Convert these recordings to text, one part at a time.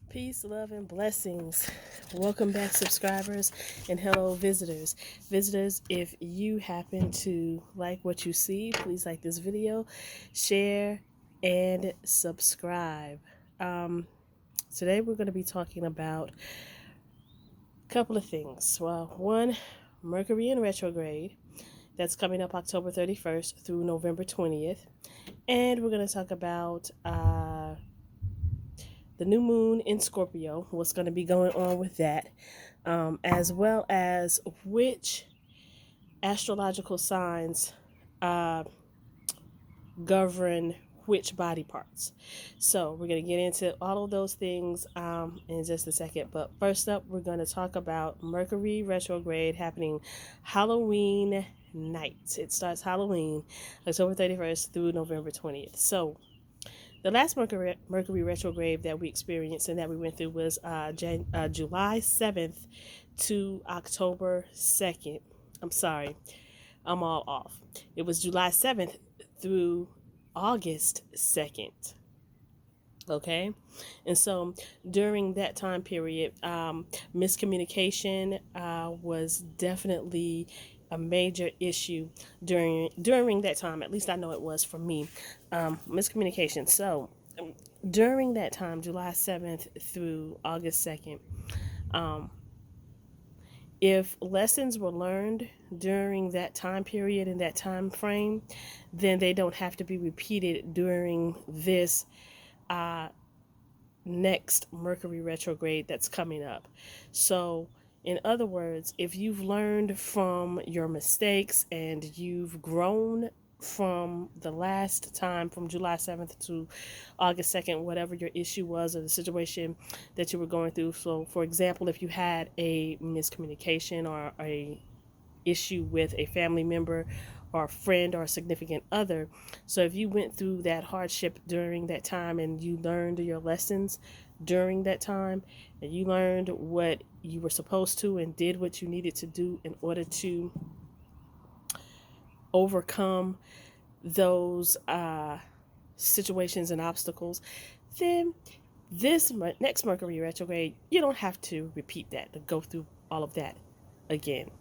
Peace, love, and blessings. Welcome back, subscribers, and hello, visitors. Visitors, if you happen to like what you see, please like this video, share, and subscribe. Today, we're going to be talking about a couple of things. Well, one, Mercury in retrograde. That's coming up October 31st through November 20th. And we're going to talk about the new moon in Scorpio, what's going to be going on with that, as well as which astrological signs uh, govern which body parts. So we're going to get into all of those things in just a second. But first up, we're going to talk about Mercury retrograde happening Halloween night. It starts Halloween, October 31st through November 20th. So the last Mercury retrograde that we experienced and that we went through was July 7th to October 2nd. I'm sorry, I'm all off. It was July 7th through August 2nd. Okay, and so during that time period, miscommunication was definitely a major issue during that time. At least I know it was for me. Miscommunication. So during that time, July 7th through August 2nd, if lessons were learned during that time period and that time frame, then they don't have to be repeated during this next Mercury retrograde that's coming up. So, in other words, if you've learned from your mistakes and you've grown from the last time, from July 7th to August 2nd, whatever your issue was or the situation that you were going through. So, for example, if you had a miscommunication or a issue with a family member or a friend or a significant other. So if you went through that hardship during that time and you learned your lessons during that time and you learned what you were supposed to and did what you needed to do in order to overcome those situations and obstacles, then this next Mercury retrograde, you don't have to repeat that, to go through all of that again.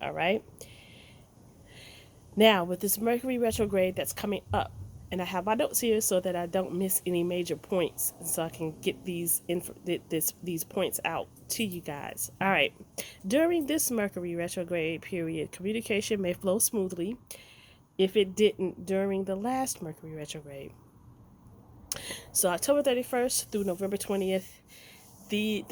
All right. Now, with this Mercury retrograde that's coming up, and I have my notes here so that I don't miss any major points, so I can get these points out to you guys. All right. During this Mercury retrograde period, communication may flow smoothly if it didn't during the last Mercury retrograde. So October 31st through November 20th, the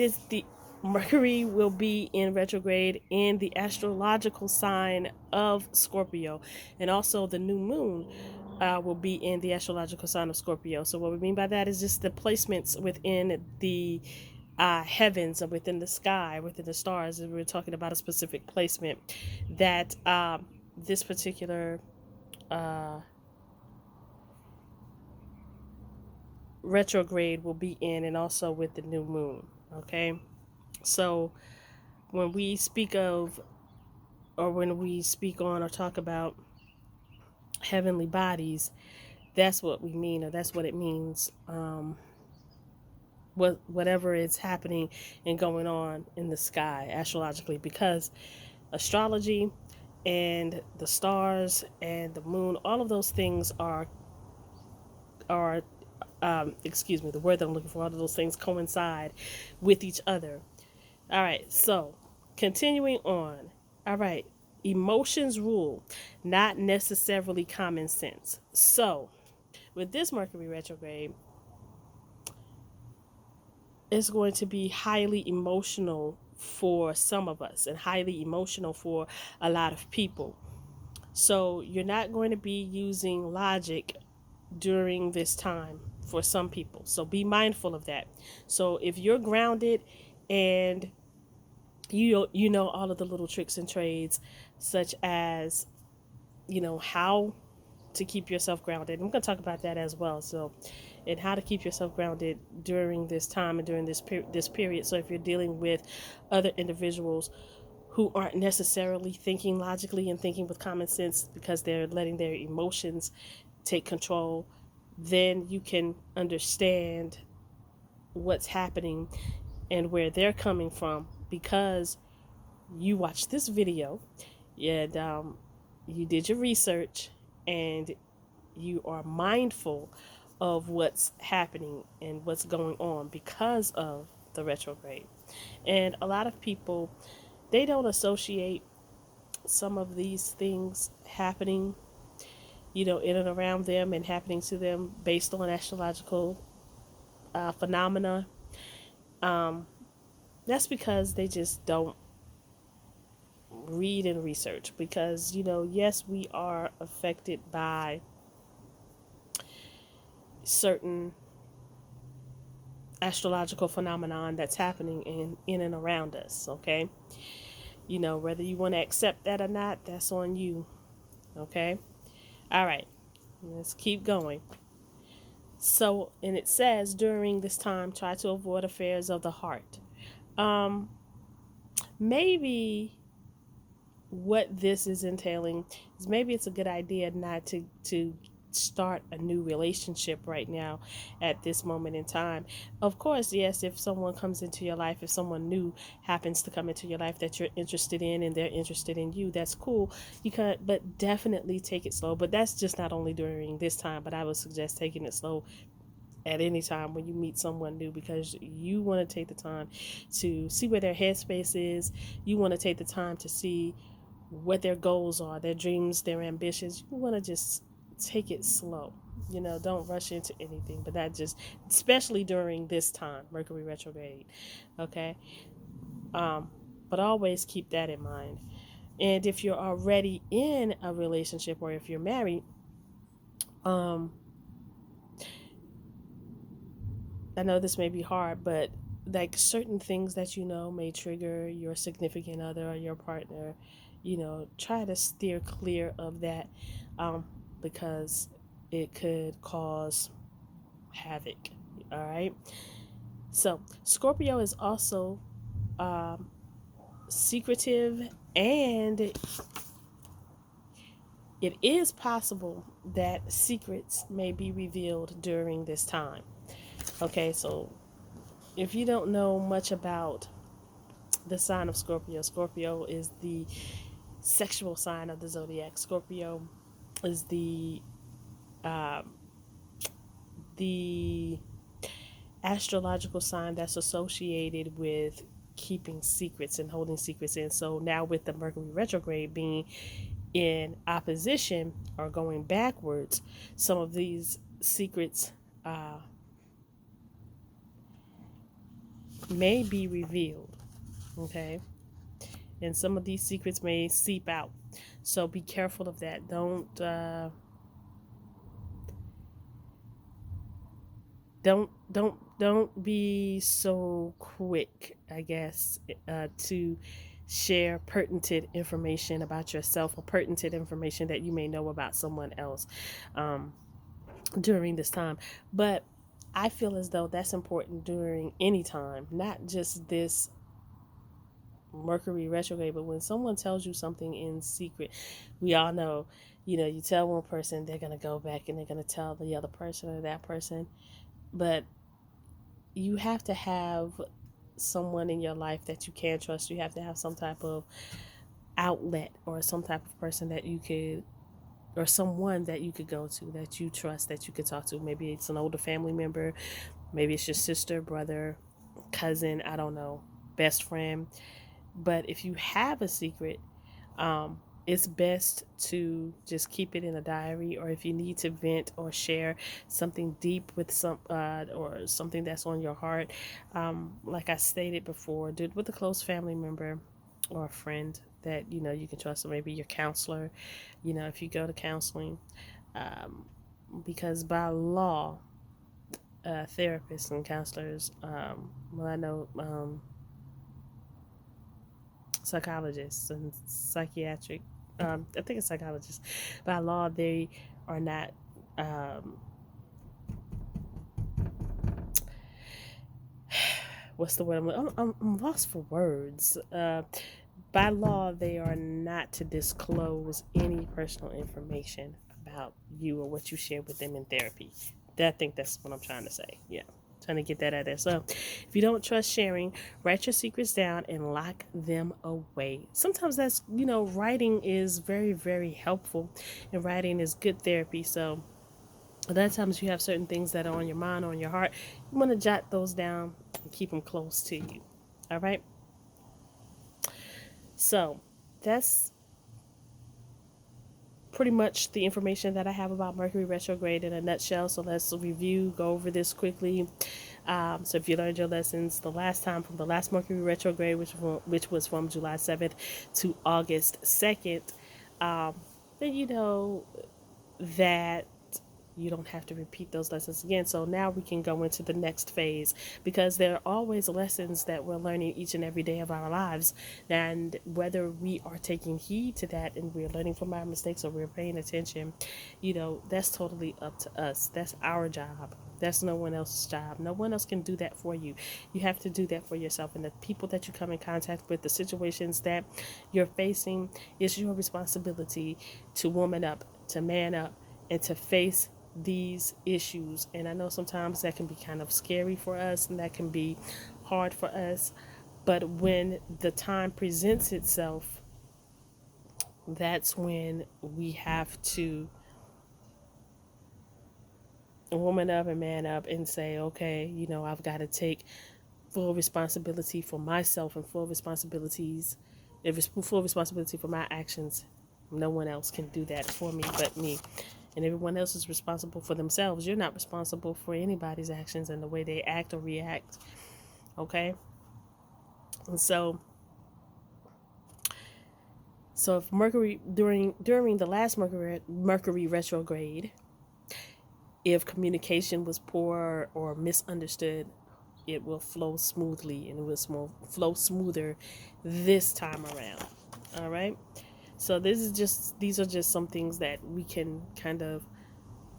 Mercury will be in retrograde in the astrological sign of Scorpio, and also the new moon will be in the astrological sign of Scorpio. So what we mean by that is just the placements within the heavens or within the sky, within the stars. And we're talking about a specific placement that this particular retrograde will be in, and also with the new moon. Okay. So when we speak of, or when we speak on or talk about heavenly bodies, that's what we mean, or that's what it means. Whatever is happening and going on in the sky astrologically, because astrology and the stars and the moon, all of those things are excuse me, the word that I'm looking for, all of those things coincide with each other. All right, so continuing on. All right, emotions rule, not necessarily common sense. So, with this Mercury retrograde, it's going to be highly emotional for some of us and highly emotional for a lot of people. So, you're not going to be using logic during this time for some people. So, be mindful of that. So, if you're grounded and you know all of the little tricks and trades, such as how to keep yourself grounded. I'm going to talk about that as well. So, and how to keep yourself grounded during this time and during this period. So if you're dealing with other individuals who aren't necessarily thinking logically and thinking with common sense because they're letting their emotions take control, then you can understand what's happening and where they're coming from because you watched this video and you did your research and you are mindful of what's happening and what's going on because of the retrograde. And a lot of people, they don't associate some of these things happening, in and around them and happening to them based on astrological phenomena. Um, that's because they just don't read and research. Because, yes, we are affected by certain astrological phenomenon that's happening in and around us, okay? Whether you want to accept that or not, that's on you, okay? All right, let's keep going. So, and it says during this time, try to avoid affairs of the heart. Maybe what this is entailing is maybe it's a good idea not to start a new relationship right now at this moment in time. Of course, yes, if someone comes into your life, if someone new happens to come into your life that you're interested in and they're interested in you, that's cool. You can, but definitely take it slow. But that's just not only during this time, but I would suggest taking it slow at any time when you meet someone new, because you want to take the time to see where their headspace is. You want to take the time to see what their goals are, their dreams, their ambitions. You want to just take it slow. Don't rush into anything. But that just, especially during this time, Mercury retrograde. Okay. But always keep that in mind. And if you're already in a relationship or if you're married, I know this may be hard, but like certain things that may trigger your significant other or your partner, try to steer clear of that, because it could cause havoc. All right. So Scorpio is also secretive, and it is possible that secrets may be revealed during this time. Okay, so if you don't know much about the sign of Scorpio, Scorpio is the sexual sign of the zodiac. Scorpio is the astrological sign that's associated with keeping secrets and holding secrets in. So now with the Mercury retrograde being in opposition or going backwards, some of these secrets may be revealed. Okay. And some of these secrets may seep out. So be careful of that. Don't be so quick, I guess, to share pertinent information about yourself or pertinent information that you may know about someone else during this time. But I feel as though that's important during any time, not just this Mercury retrograde, but when someone tells you something in secret, we all know, you tell one person, they're going to go back and they're going to tell the other person or that person. But you have to have someone in your life that you can trust. You have to have some type of outlet or some type of person that you could, or someone that you could go to that you trust, that you could talk to. Maybe it's an older family member, maybe it's your sister, brother, cousin, I don't know, best friend. But if you have a secret, it's best to just keep it in a diary, or if you need to vent or share something deep with some or something that's on your heart, like I stated before, do it with a close family member or a friend that you can trust, or maybe your counselor, if you go to counseling, because by law, therapists and counselors, well, I know psychologists and psychiatric, I think it's psychologists, by law they are not what's the word, I'm lost for words. By law they are not to disclose any personal information about you or what you share with them in therapy. I think that's what I'm trying to say. Yeah. Trying to get that out there. So, if you don't trust sharing, write your secrets down and lock them away. Sometimes that's, writing is very, very helpful, and writing is good therapy. So, a lot of times you have certain things that are on your mind or on your heart. You want to jot those down and keep them close to you. All right. So, that's pretty much the information that I have about Mercury retrograde in a nutshell. So let's go over this quickly. So if you learned your lessons the last time from the last Mercury retrograde, which was from July 7th to August 2nd, then you know that you don't have to repeat those lessons again. So now we can go into the next phase, because there are always lessons that we're learning each and every day of our lives. And whether we are taking heed to that and we're learning from our mistakes or we're paying attention, that's totally up to us. That's our job. That's no one else's job. No one else can do that for you. You have to do that for yourself. And the people that you come in contact with, the situations that you're facing, it's your responsibility to woman up, to man up, and to face these issues. And I know sometimes that can be kind of scary for us and that can be hard for us, but when the time presents itself, that's when we have to woman up and man up and say, okay, I've got to take full responsibility for myself and full responsibility for my actions. No one else can do that for me but me. And everyone else is responsible for themselves. You're not responsible for anybody's actions and the way they act or react. Okay? And so if Mercury during the last Mercury retrograde, if communication was poor or misunderstood, it will flow smoothly, and it will flow smoother this time around. All right? So these are just some things that we can kind of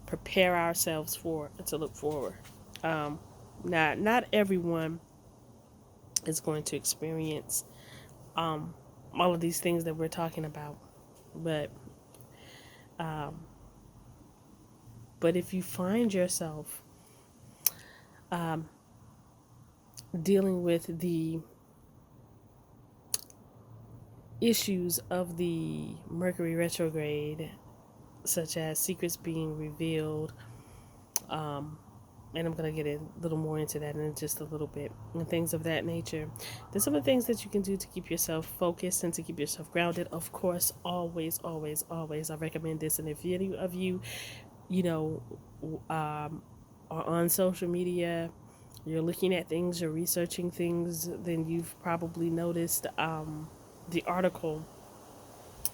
prepare ourselves for, to look forward. Not everyone is going to experience all of these things that we're talking about, but if you find yourself dealing with the issues of the Mercury retrograde, such as secrets being revealed, and I'm going to get a little more into that in just a little bit, and things of that nature. There's some of the things that you can do to keep yourself focused and to keep yourself grounded. Of course, always, always, always, I recommend this. And if any of you, are on social media, you're looking at things, you're researching things, then you've probably noticed the article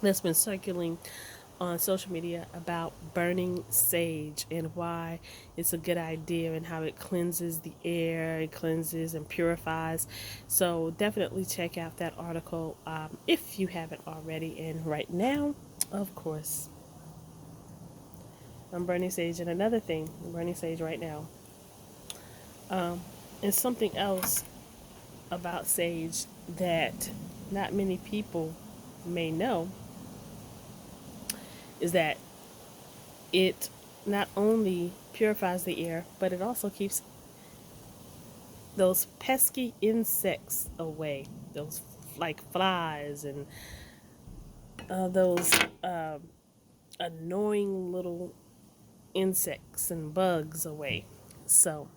that's been circulating on social media about burning sage and why it's a good idea and how it cleanses the air, it cleanses and purifies. So definitely check out that article if you haven't already. And right now, of course, I'm burning sage. And another thing, I'm burning sage right now. And something else about sage that not many people may know is that it not only purifies the air, but it also keeps those pesky insects away. Those like flies and those annoying little insects and bugs away. So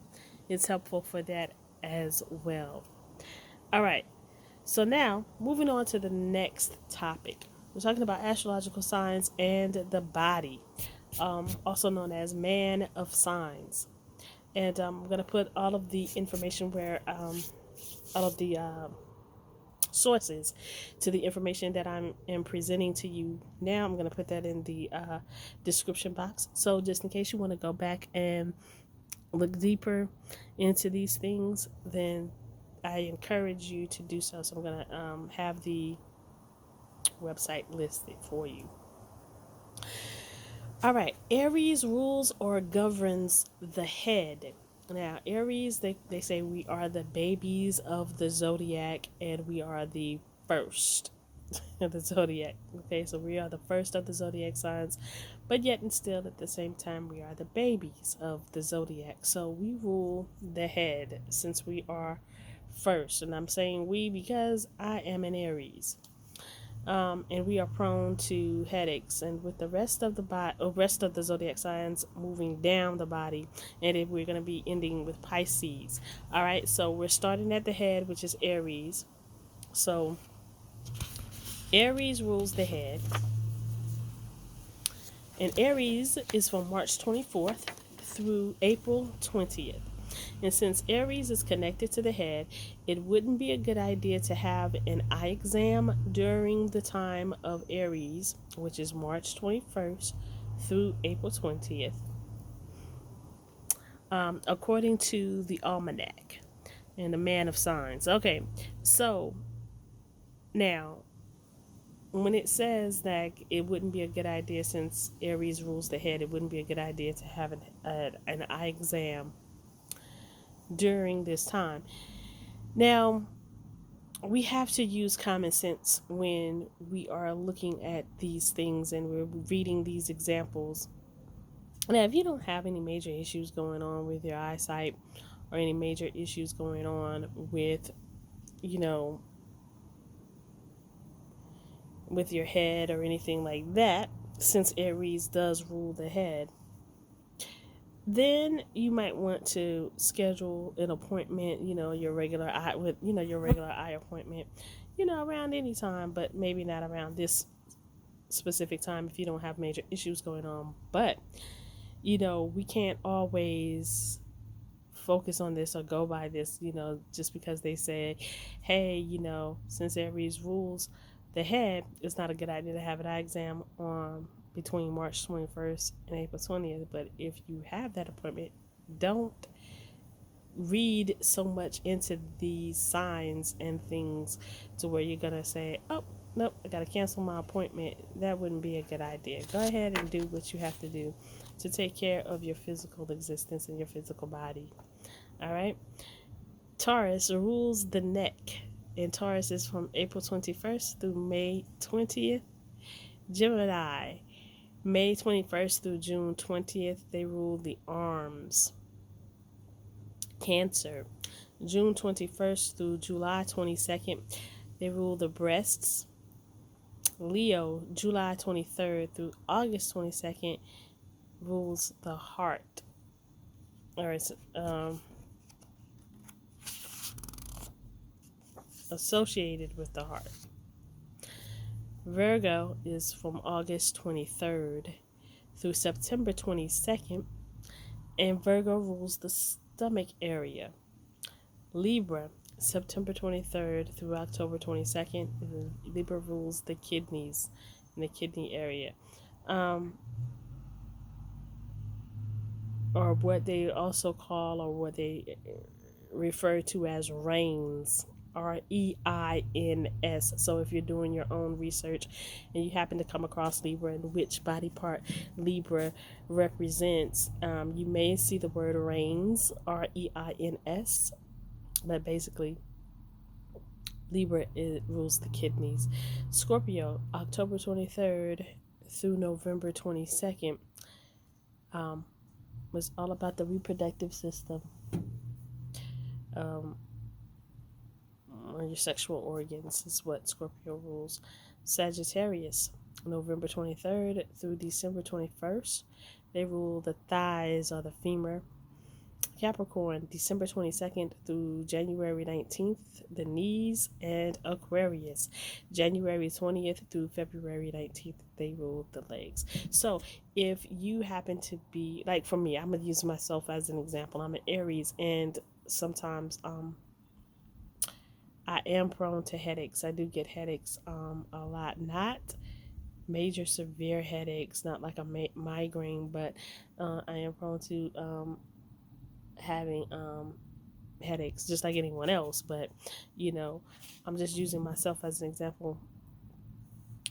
it's helpful for that as well. All right. So now, moving on to the next topic. We're talking about astrological signs and the body, also known as man of signs. And I'm going to put all of the information all of the sources to the information that I am presenting to you now. I'm going to put that in the description box. So just in case you want to go back and look deeper into these things, then I encourage you to do so. So I'm going to have the website listed for you. All right. Aries rules or governs the head. Now, Aries, they say we are the babies of the zodiac and we are the first. the zodiac. Okay, so we are the first of the zodiac signs, but yet and still at the same time we are the babies of the zodiac. So we rule the head since we are first, and I'm saying we because I am an Aries. And we are prone to headaches, and with the rest of the rest of the zodiac signs moving down the body, and if we're going to be ending with Pisces. All right, so we're starting at the head, which is Aries. So Aries rules the head, and Aries is from March 24th through April 20th. And since Aries is connected to the head, it wouldn't be a good idea to have an eye exam during the time of Aries, which is March 21st through April 20th, according to the Almanac and the Man of Signs. Okay, so now when it says that it wouldn't be a good idea since Aries rules the head, it wouldn't be a good idea to have an eye exam during this time. Now, we have to use common sense when we are looking at these things and we're reading these examples. Now, if you don't have any major issues going on with your eyesight or any major issues going on with, you know, with your head or anything like that, since Aries does rule the head, then you might want to schedule an appointment, your regular eye with, your regular eye appointment, around any time, but maybe not around this specific time if you don't have major issues going on. But, we can't always focus on this or go by this, just because they say, hey, since Aries rules the head, it's not a good idea to have an eye exam on between March 21st and April 20th. But if you have that appointment, don't read so much into these signs and things to where you're gonna say, oh, nope, I gotta cancel my appointment. That wouldn't be a good idea. Go ahead and do what you have to do to take care of your physical existence and your physical body. All right. Taurus rules the neck, and Taurus is from April 21st through May 20th. Gemini, May 21st through June 20th, they rule the arms. Cancer, June 21st through July 22nd, they rule the breasts. Leo, July 23rd through August 22nd, rules the heart. Or it's associated with the heart. Virgo is from August 23rd through September 22nd, and Virgo rules the stomach area. Libra, September 23rd through October 22nd, Libra rules the kidneys and the kidney area. Or what they also call, or what they refer to as reins. Reins. So if you're doing your own research and you happen to come across Libra and which body part Libra represents, you may see the word reins, reins, but basically Libra rules the kidneys. Scorpio, October 23rd through November 22nd, was all about the reproductive system. Your sexual organs is what Scorpio rules. Sagittarius, November 23rd through December 21st, they rule the thighs or the femur. Capricorn, December 22nd through January 19th, the knees. And Aquarius, January 20th through February 19th, they rule the legs. So if you happen to be, like for me, I'm going to use myself as an example. I'm an Aries, and sometimes I am prone to headaches. I do get headaches a lot. Not major severe headaches, not like a migraine, but I am prone to having headaches just like anyone else. But I'm just using myself as an example.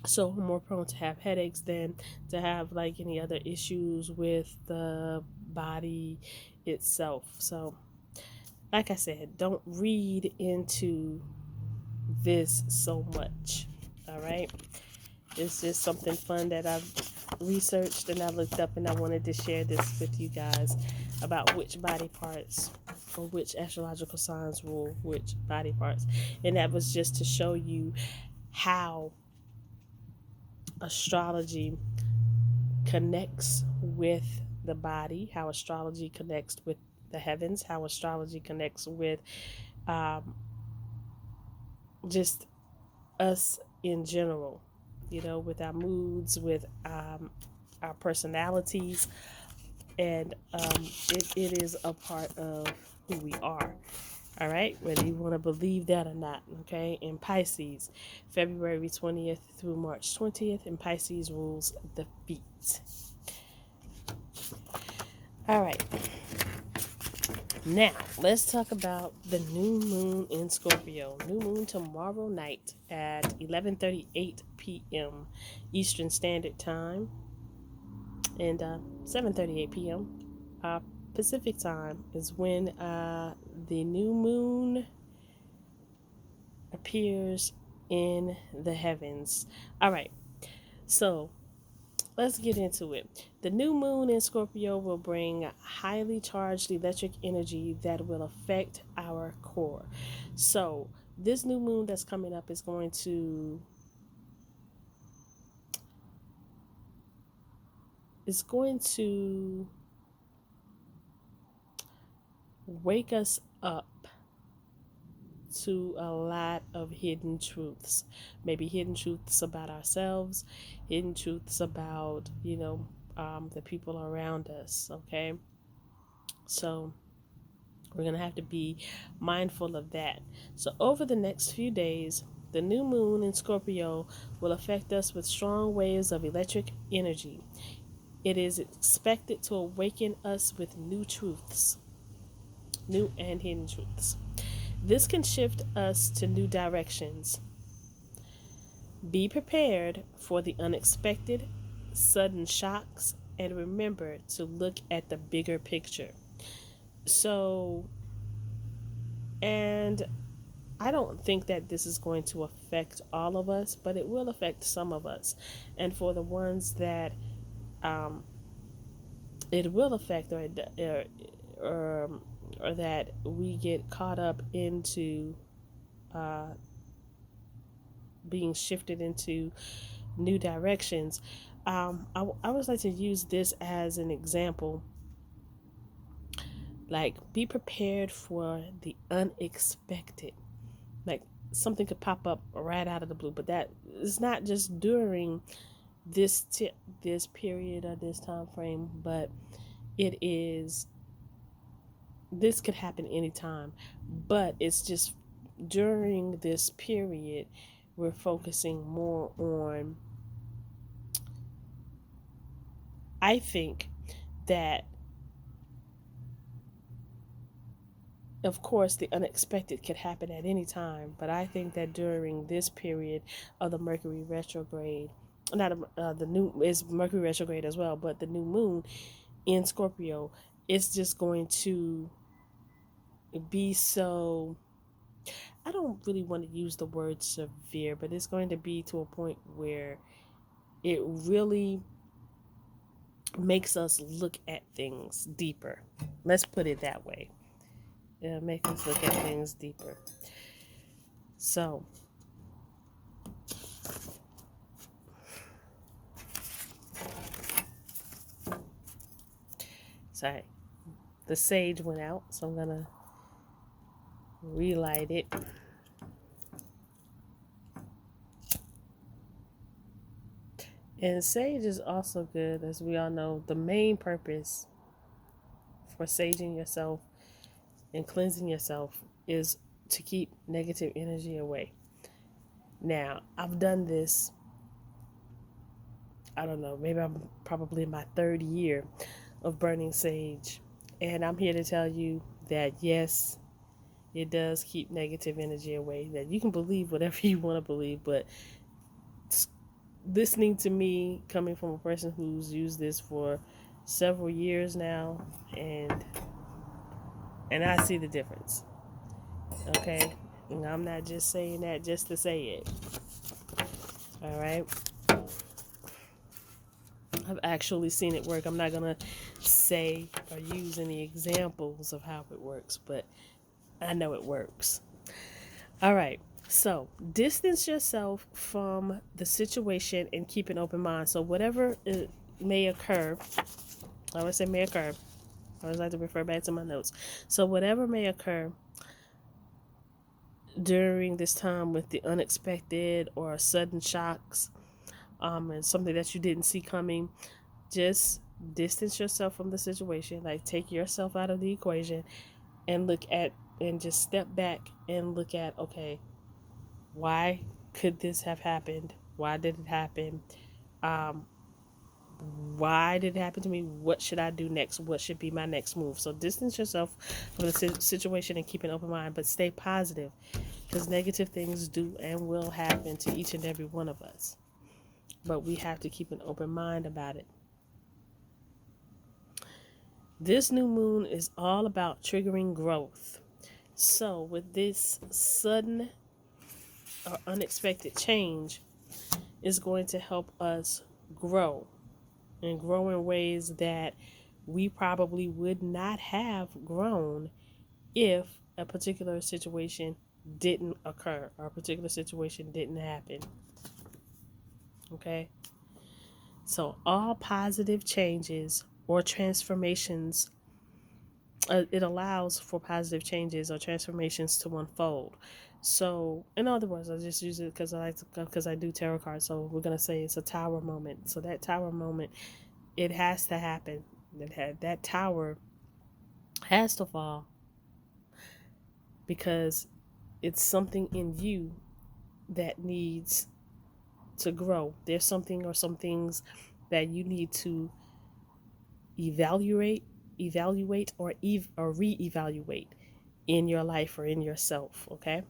So I'm more prone to have headaches than to have like any other issues with the body itself. So like I said, don't read into this so much. All All right. It's just something fun that I've researched and I looked up, and I wanted to share this with you guys about which body parts or which astrological signs rule which body parts. And that was just to show you how astrology connects with the body, how astrology connects with the heavens, how astrology connects with um, just us in general, with our moods, with our personalities, and it is a part of who we are. All right, whether you want to believe that or not. Okay, in Pisces, February 20th through March 20th, and Pisces rules the feet. All right, now let's talk about the new moon in Scorpio. New moon tomorrow night at 11:38 p.m. Eastern Standard Time, and 7:38 p.m. Pacific Time is when the new moon appears in the heavens. All right, so let's get into it. The new moon in Scorpio will bring highly charged electric energy that will affect our core. So, this new moon that's coming up is going to wake us up to a lot of hidden truths. Maybe hidden truths about ourselves, hidden truths about, the people around us. Okay. So we're going to have to be mindful of that. So over the next few days, the new moon in Scorpio will affect us with strong waves of electric energy. It is expected to awaken us with new truths, new and hidden truths. This can shift us to new directions. Be prepared for the unexpected, sudden shocks, and remember to look at the bigger picture. So, and I don't think that this is going to affect all of us, but it will affect some of us. And for the ones that it will affect, or that we get caught up into being shifted into new directions, I would like to use this as an example. Like, be prepared for the unexpected. Like, something could pop up right out of the blue, but that is not just during this period or this time frame, but this could happen anytime, but it's just during this period we're focusing more on, I think that, of course, the unexpected could happen at any time, but I think that during this period of the Mercury retrograde, not the new is Mercury retrograde as well, but the new moon in Scorpio, it's just going to be so, I don't really want to use the word severe, but it's going to be to a point where it really makes us look at things deeper. Let's put it that way. It'll make us look at things deeper. So, sorry, the sage went out, so I'm gonna relight it. And sage is also good, as we all know. The main purpose for saging yourself and cleansing yourself is to keep negative energy away. Now, I've done this, I don't know, maybe I'm probably in my third year of burning sage. And I'm here to tell you that yes, it does keep negative energy away. That you can believe whatever you want to believe, but listening to me, coming from a person who's used this for several years now, and I see the difference. Okay, and I'm not just saying that just to say it. All right. I've actually seen it work. I'm not going to say or use any examples of how it works, but I know it works. All right. So, distance yourself from the situation and keep an open mind. So, whatever may occur, I always say may occur. I always like to refer back to my notes. So, whatever may occur during this time with the unexpected or sudden shocks, and something that you didn't see coming, just distance yourself from the situation. Like, take yourself out of the equation and look at, and just step back and look at, okay, why could this have happened? Why did it happen? Um, why did it happen to me? What should I do next? What should be my next move? So distance yourself from the situation and keep an open mind, but stay positive, because negative things do and will happen to each and every one of us. But we have to keep an open mind about it. This new moon is all about triggering growth. So with this sudden or unexpected change, is going to help us grow, and grow in ways that we probably would not have grown if a particular situation didn't occur or a particular situation didn't happen. Okay? So, all positive changes or transformations, it allows for positive changes or transformations to unfold. So, in other words, I just use it because I do tarot cards. So we're gonna say it's a tower moment. So that tower moment, it has to happen. That tower has to fall, because it's something in you that needs to grow. There's something or some things that you need to evaluate, or reevaluate in your life or in yourself. Okay.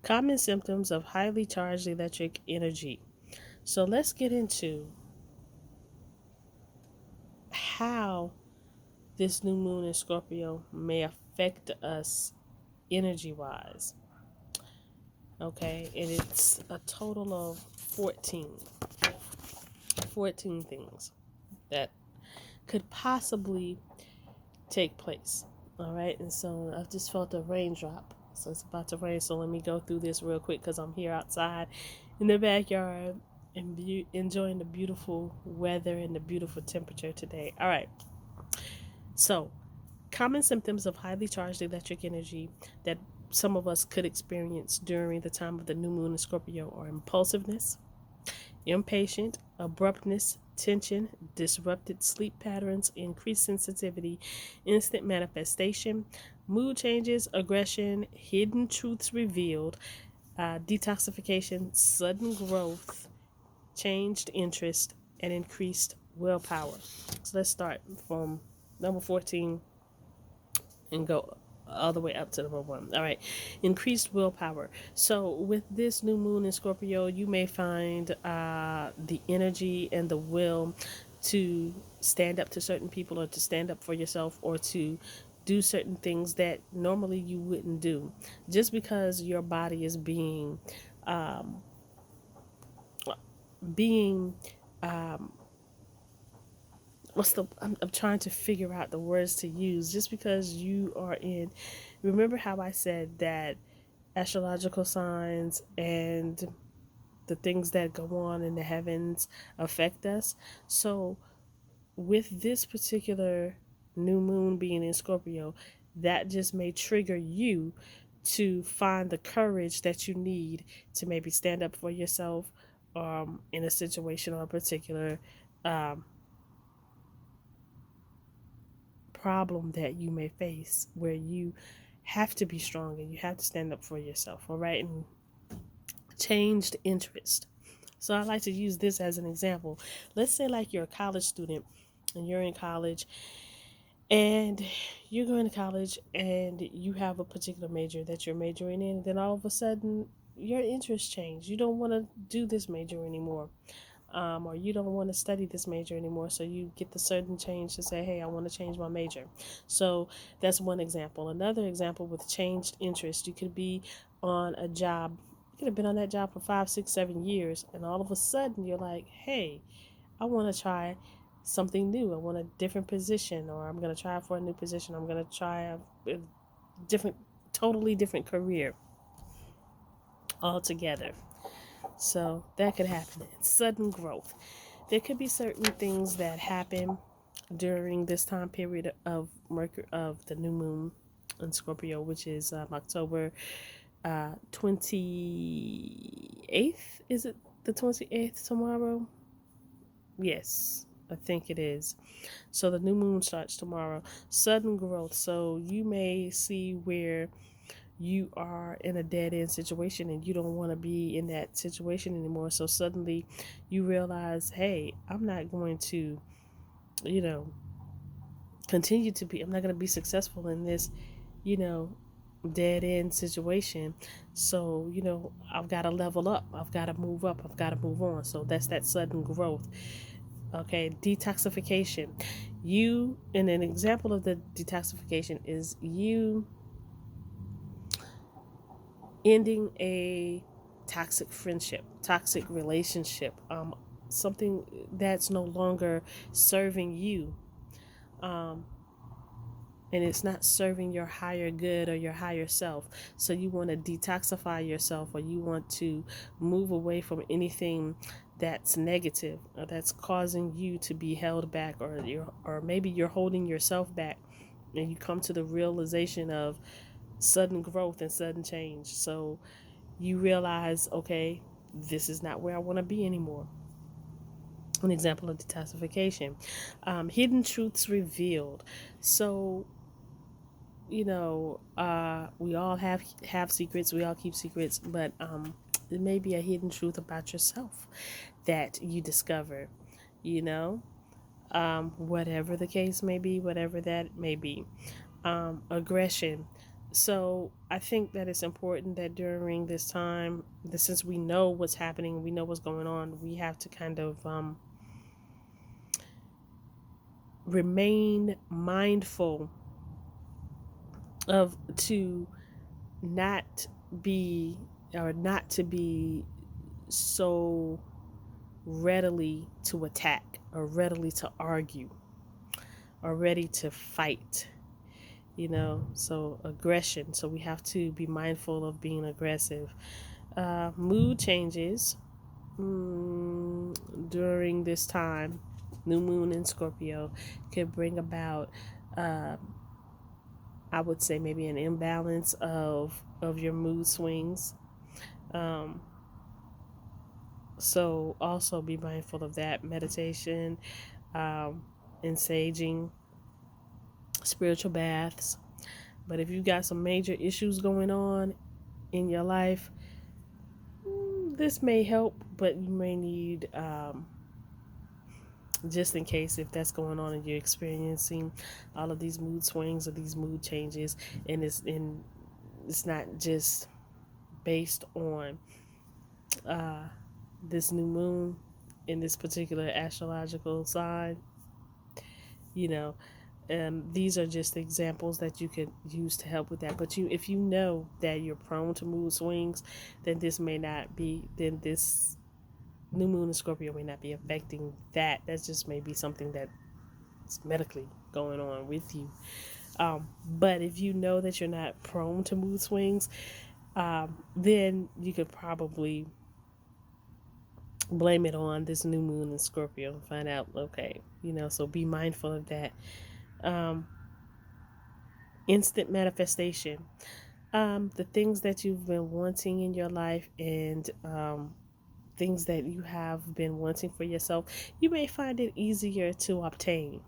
Common symptoms of highly charged electric energy. So let's get into how this new moon in Scorpio may affect us energy wise. Okay, and it's a total of 14 things that could possibly take place. All right, and so I've just felt a raindrop. So it's about to rain. So let me go through this real quick, because I'm here outside in the backyard and enjoying the beautiful weather and the beautiful temperature today. All right. So, common symptoms of highly charged electric energy that some of us could experience during the time of the new moon in Scorpio are impulsiveness, impatient, abruptness, tension, disrupted sleep patterns, increased sensitivity, instant manifestation, mood changes, aggression, hidden truths revealed, detoxification, sudden growth, changed interest, and increased willpower. So let's start from number 14 and go all the way up to number 1. All right. Increased willpower. So with this new moon in Scorpio, you may find the energy and the will to stand up to certain people, or to stand up for yourself, or to do certain things that normally you wouldn't do, just because your body is um, being I'm trying to figure out the words to use, just because you are in, remember how I said that astrological signs and the things that go on in the heavens affect us. So with this particular new moon being in Scorpio, that just may trigger you to find the courage that you need to maybe stand up for yourself, in a situation or a particular um, problem that you may face, where you have to be strong and you have to stand up for yourself. All right. And changed interest. So I like to use this as an example. Let's say like you're a college student and you're in college, and you're going to college and you have a particular major that you're majoring in, and then all of a sudden your interest changed. You don't want to do this major anymore. Or you don't want to study this major anymore, so you get the sudden change to say, hey, I want to change my major. So that's one example. Another example with changed interest, you could be on a job You could have been on that job for 5, 6, 7 years, and all of a sudden you're like, hey, I want to try something new. I want a different position, or I'm going to try for a new position. I'm going to try a different, totally different career altogether. So that could happen. Sudden growth. There could be certain things that happen during this time period of Mercury, of the new moon in Scorpio, which is October 28th. Is it the 28th tomorrow? Yes, I think it is. So the new moon starts tomorrow. Sudden growth. So you may see where you are in a dead end situation and you don't want to be in that situation anymore. So suddenly you realize, hey, I'm not going to, you know, continue to be, I'm not going to be successful in this, you know, dead end situation. So, I've got to level up. I've got to move up. I've got to move on. So that's that sudden growth. Okay, detoxification. And an example of the detoxification is you ending a toxic friendship, toxic relationship, something that's no longer serving you, and it's not serving your higher good or your higher self. So you want to detoxify yourself, or you want to move away from anything that's negative, or that's causing you to be held back, or maybe you're holding yourself back, and you come to the realization of sudden growth and sudden change. So you realize, okay, this is not where I want to be anymore. An example of detoxification. Hidden truths revealed. So, we all have secrets. We all keep secrets, but there may be a hidden truth about yourself that you discover, you know, whatever the case may be, whatever that may be. Aggression. So I think that it's important that during this time, that since we know what's happening, we know what's going on, we have to kind of remain mindful of to not be or not to be so readily to attack, or readily to argue, or ready to fight. So aggression. So we have to be mindful of being aggressive. Mood changes during this time. New moon in Scorpio could bring about, I would say, maybe an imbalance of your mood swings. So also be mindful of that. Meditation, and saging, spiritual baths. But if you got some major issues going on in your life, this may help, but you may need, just in case if that's going on and you're experiencing all of these mood swings or these mood changes, and it's not just based on this new moon in this particular astrological sign, these are just examples that you could use to help with that. But if you know that you're prone to mood swings, then this new moon in Scorpio may not be affecting that. That's just maybe something that's medically going on with you. But if you know that you're not prone to mood swings, then you could probably blame it on this new moon in Scorpio and find out, okay, so be mindful of that. Instant manifestation. The things that you've been wanting in your life, and things that you have been wanting for yourself, you may find it easier to obtain.